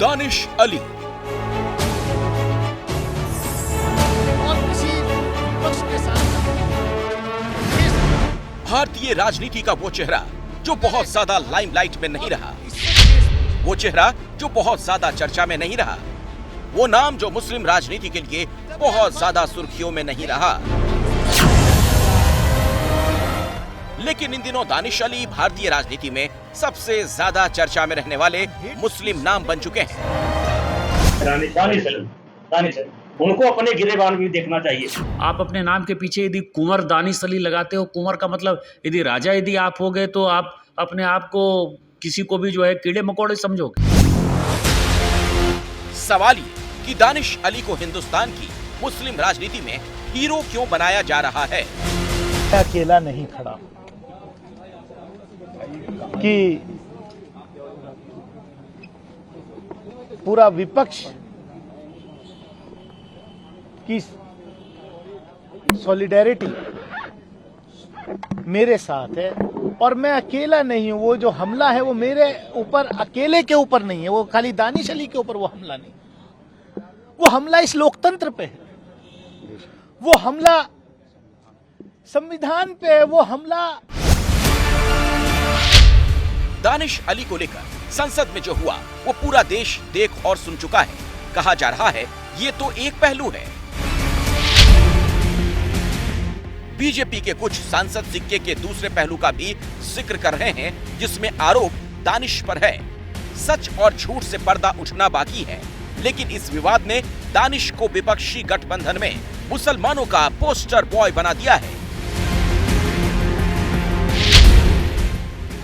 दानिश अली। भारतीय राजनीति का वो चेहरा जो बहुत ज्यादा लाइमलाइट में नहीं रहा, वो चेहरा जो बहुत ज्यादा चर्चा में नहीं रहा, वो नाम जो मुस्लिम राजनीति के लिए बहुत ज्यादा सुर्खियों में नहीं रहा। लेकिन इन दिनों दानिश अली भारतीय राजनीति में सबसे ज्यादा चर्चा में रहने वाले मुस्लिम नाम बन चुके हैं। दानिश उनको अपने गिरेबान भी देखना चाहिए। आप अपने नाम के पीछे यदि कुंवर दानिश अली लगाते हो, कुंवर का मतलब यदि राजा यदि आप हो गए तो आप अपने आप को किसी को भी जो है कीड़े मकोड़े समझोगे। सवाल ये कि दानिश अली को हिंदुस्तान की मुस्लिम राजनीति में हीरो क्यों बनाया जा रहा है? अकेला नहीं खड़ा कि पूरा विपक्ष की सॉलिडेरिटी मेरे साथ है और मैं अकेला नहीं हूं। वो जो हमला है वो मेरे ऊपर अकेले के ऊपर नहीं है, वो खाली दानिश अली के ऊपर वो हमला नहीं, वो हमला इस लोकतंत्र पे है, वो हमला संविधान पे है, वो हमला। दानिश अली को लेकर संसद में जो हुआ वो पूरा देश देख और सुन चुका है। कहा जा रहा है ये तो एक पहलू है। बीजेपी के कुछ सांसद सिक्के के दूसरे पहलू का भी जिक्र कर रहे हैं, जिसमें आरोप दानिश पर है। सच और झूठ से पर्दा उठना बाकी है, लेकिन इस विवाद ने दानिश को विपक्षी गठबंधन में मुसलमानों का पोस्टर बॉय बना दिया है।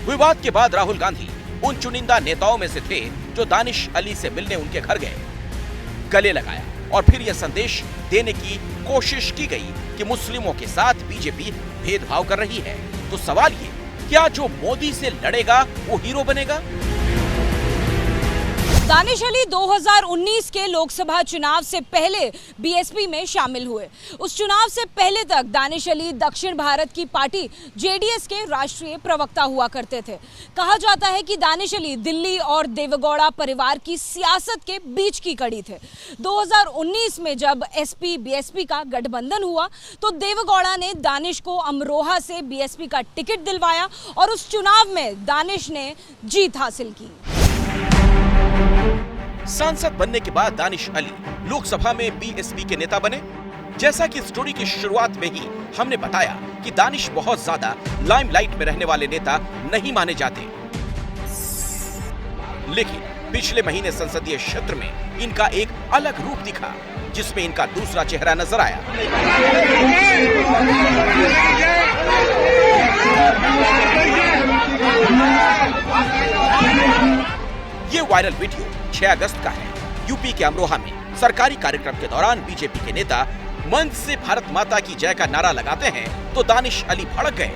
विवाद के बाद राहुल गांधी उन चुनिंदा नेताओं में से थे जो दानिश अली से मिलने उनके घर गए, गले लगाया और फिर यह संदेश देने की कोशिश की गई कि मुस्लिमों के साथ बीजेपी भेदभाव कर रही है। तो सवाल ये, क्या जो मोदी से लड़ेगा वो हीरो बनेगा? दानिश अली 2019 के लोकसभा चुनाव से पहले बीएसपी में शामिल हुए। उस चुनाव से पहले तक दानिश अली दक्षिण भारत की पार्टी जेडीएस के राष्ट्रीय प्रवक्ता हुआ करते थे। कहा जाता है कि दानिश अली दिल्ली और देवेगौड़ा परिवार की सियासत के बीच की कड़ी थे। 2019 में जब एसपी बीएसपी का गठबंधन हुआ तो देवेगौड़ा ने दानिश को अमरोहा से बीएसपी का टिकट दिलवाया और उस चुनाव में दानिश ने जीत हासिल की। सांसद बनने के बाद दानिश अली लोकसभा में बीएसपी के नेता बने। जैसा कि स्टोरी की शुरुआत में ही हमने बताया कि दानिश बहुत ज्यादा लाइमलाइट में रहने वाले नेता नहीं माने जाते, लेकिन पिछले महीने संसदीय क्षेत्र में इनका एक अलग रूप दिखा, जिसमें इनका दूसरा चेहरा नजर आया। ये वायरल वीडियो 6 अगस्त का है। यूपी के अमरोहा में सरकारी कार्यक्रम के दौरान बीजेपी के नेता मंच से भारत माता की जय का नारा लगाते हैं तो दानिश अली भड़क गए।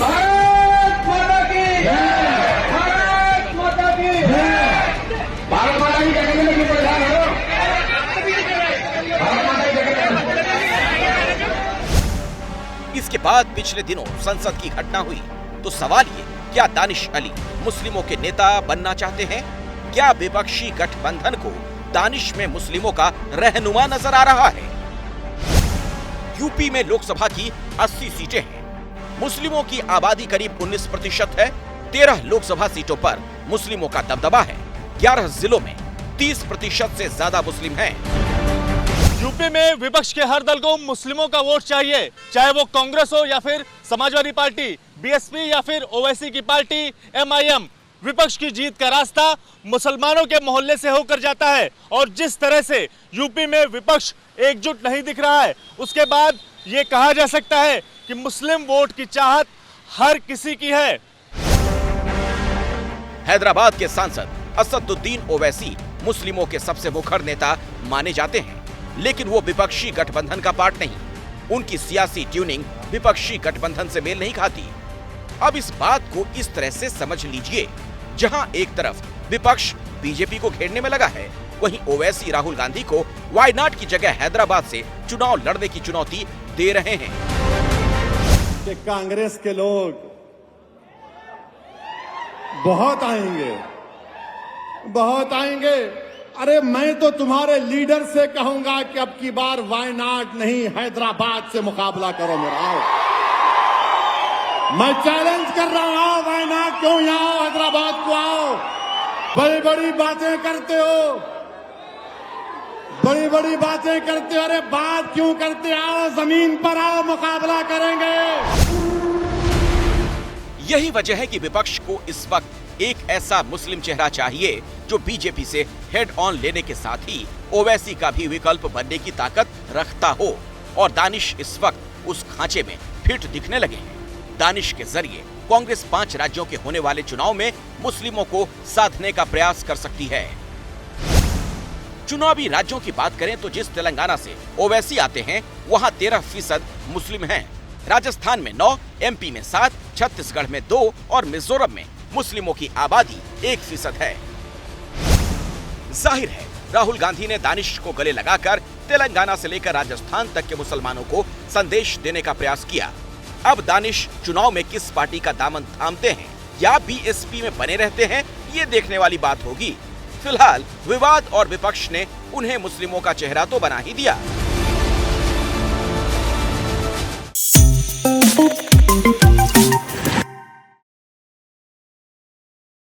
भारत माता की जय, भारत माता की जय, भारत माता की जय। इसके बाद पिछले दिनों संसद की घटना हुई तो सवाल ये, क्या दानिश अली मुस्लिमों के नेता बनना चाहते हैं? क्या विपक्षी गठबंधन को दानिश में मुस्लिमों का रहनुमा नजर आ रहा है? यूपी में लोकसभा की 80 सीटें हैं। मुस्लिमों की आबादी करीब 19% है। 13 लोकसभा सीटों पर मुस्लिमों का दबदबा है। 11 जिलों में 30% से ज्यादा मुस्लिम हैं। यूपी में विपक्ष के हर दल को मुस्लिमों का वोट चाहिए, चाहे वो कांग्रेस हो या फिर समाजवादी पार्टी, बीएसपी या फिर ओवैसी की पार्टी एमआईएम। विपक्ष की जीत का रास्ता मुसलमानों के मोहल्ले से होकर जाता है और जिस तरह से यूपी में विपक्ष एकजुट नहीं दिख रहा है, उसके बाद ये कहा जा सकता है कि मुस्लिम वोट की चाहत हर किसी की है। हैदराबाद के सांसद असदुद्दीन ओवैसी मुस्लिमों के सबसे मुखर नेता माने जाते हैं, लेकिन वो विपक्षी गठबंधन का पार्ट नहीं। उनकी सियासी ट्यूनिंग विपक्षी गठबंधन से मेल नहीं खाती। अब इस बात को इस तरह से समझ लीजिए, जहां एक तरफ विपक्ष बीजेपी को घेरने में लगा है, वहीं ओवैसी राहुल गांधी को वायनाड की जगह हैदराबाद से चुनाव लड़ने की चुनौती दे रहे हैं। कि कांग्रेस के लोग बहुत आएंगे बहुत आएंगे। अरे मैं तो तुम्हारे लीडर से कहूंगा कि अब की बार वायनाड नहीं हैदराबाद से मुकाबला करो मेरा। आओ, मैं चैलेंज कर रहा हूं, वायनाड क्यों यहाँ आओ, हैदराबाद को आओ। बड़ी बड़ी बातें करते हो, बड़ी बड़ी बातें करते हो, अरे बात क्यों करते, आओ जमीन पर आओ, मुकाबला करेंगे। यही वजह है कि विपक्ष को इस वक्त एक ऐसा मुस्लिम चेहरा चाहिए जो बीजेपी से हेड ऑन लेने के साथ ही ओवैसी का भी विकल्प बनने की ताकत रखता हो। और दानिश इस वक्त उस खांचे में फिट दिखने लगे हैं। दानिश के जरिए कांग्रेस 5 राज्यों के होने वाले चुनाव में मुस्लिमों को साधने का प्रयास कर सकती है। चुनावी राज्यों की बात करें तो जिस तेलंगाना से ओवैसी आते हैं वहां 13% मुस्लिम हैं। राजस्थान में 9, एमपी में 7, छत्तीसगढ़ में 2 और मिजोरम में मुस्लिमों की आबादी 1% है। जाहिर है राहुल गांधी ने दानिश को गले लगाकर तेलंगाना से लेकर राजस्थान तक के मुसलमानों को संदेश देने का प्रयास किया। अब दानिश चुनाव में किस पार्टी का दामन थामते हैं या बीएसपी में बने रहते हैं, ये देखने वाली बात होगी। फिलहाल विवाद और विपक्ष ने उन्हें मुस्लिमों का चेहरा तो बना ही दिया।